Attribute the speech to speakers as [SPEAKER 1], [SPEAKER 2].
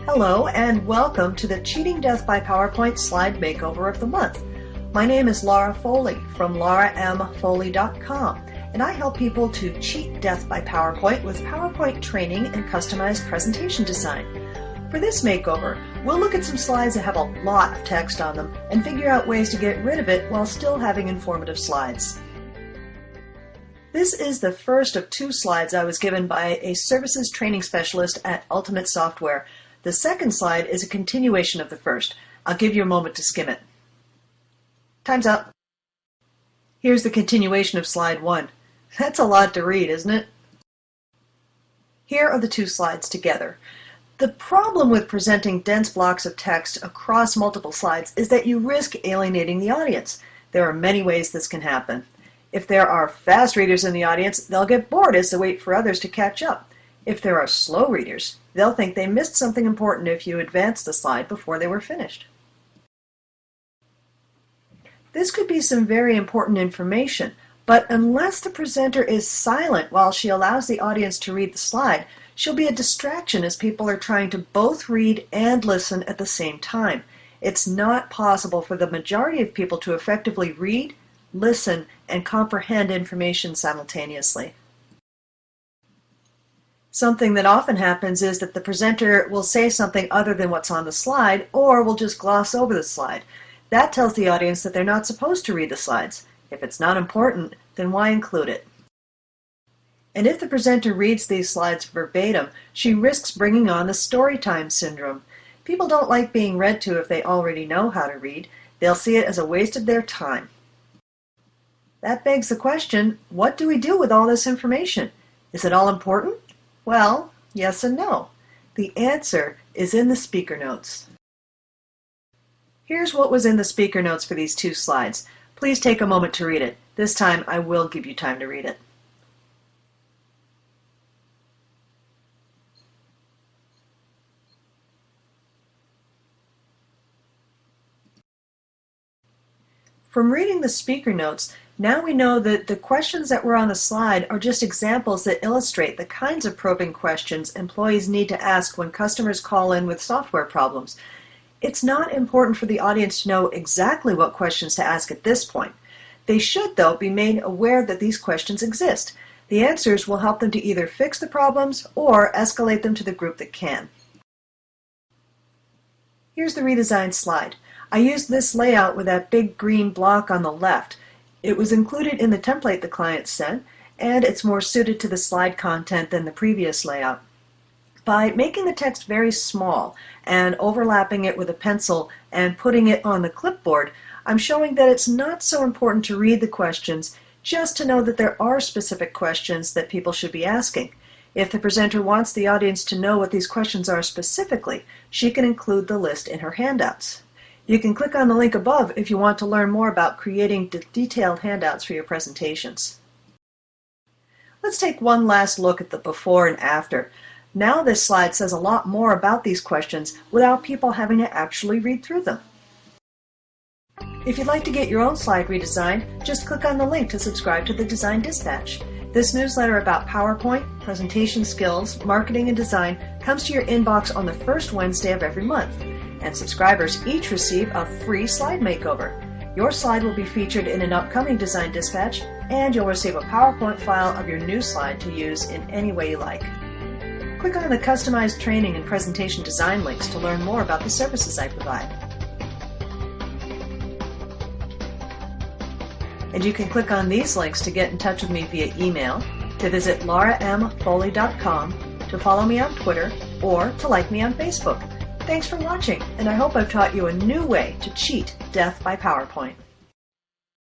[SPEAKER 1] Hello and welcome to the Cheating Death by PowerPoint Slide Makeover of the Month. My name is Laura Foley from lauramfoley.com, and I help people to cheat death by PowerPoint with PowerPoint training and customized presentation design. For this makeover, we'll look at some slides that have a lot of text on them and figure out ways to get rid of it while still having informative slides. This is the first of two slides I was given by a services training specialist at Ultimate Software. The second slide is a continuation of the first. I'll give you a moment to skim it. Time's up. Here's the continuation of slide 1. That's a lot to read, isn't it? Here are the two slides together. The problem with presenting dense blocks of text across multiple slides is that you risk alienating the audience. There are many ways this can happen. If there are fast readers in the audience, they'll get bored as they wait for others to catch up. If there are slow readers, they'll think they missed something important if you advanced the slide before they were finished. This could be some very important information, but unless the presenter is silent while she allows the audience to read the slide, she'll be a distraction as people are trying to both read and listen at the same time. It's not possible for the majority of people to effectively read, listen, and comprehend information simultaneously. Something that often happens is that the presenter will say something other than what's on the slide, or will just gloss over the slide. That tells the audience that they're not supposed to read the slides. If it's not important, then why include it? And if the presenter reads these slides verbatim, she risks bringing on the story time syndrome. People don't like being read to if they already know how to read. They'll see it as a waste of their time. That begs the question, what do we do with all this information? Is it all important? Well, yes and no. The answer is in the speaker notes. Here's what was in the speaker notes for these two slides. Please take a moment to read it. This time I will give you time to read it. From reading the speaker notes, now we know that the questions that were on the slide are just examples that illustrate the kinds of probing questions employees need to ask when customers call in with software problems. It's not important for the audience to know exactly what questions to ask at this point. They should, though, be made aware that these questions exist. The answers will help them to either fix the problems or escalate them to the group that can. Here's the redesigned slide. I used this layout with that big green block on the left. It was included in the template the client sent, and it's more suited to the slide content than the previous layout. By making the text very small and overlapping it with a pencil and putting it on the clipboard, I'm showing that it's not so important to read the questions, just to know that there are specific questions that people should be asking. If the presenter wants the audience to know what these questions are specifically, she can include the list in her handouts. You can click on the link above if you want to learn more about creating detailed handouts for your presentations. Let's take one last look at the before and after. Now this slide says a lot more about these questions without people having to actually read through them. If you'd like to get your own slide redesigned, just click on the link to subscribe to the Design Dispatch. This newsletter about PowerPoint, presentation skills, marketing, and design comes to your inbox on the first Wednesday of every month. And subscribers each receive a free slide makeover. Your slide will be featured in an upcoming Design Dispatch, and you'll receive a PowerPoint file of your new slide to use in any way you like. Click on the customized training and presentation design links to learn more about the services I provide. And you can click on these links to get in touch with me via email, to visit lauramfoley.com, to follow me on Twitter, or to like me on Facebook. Thanks for watching, and I hope I've taught you a new way to cheat death by PowerPoint.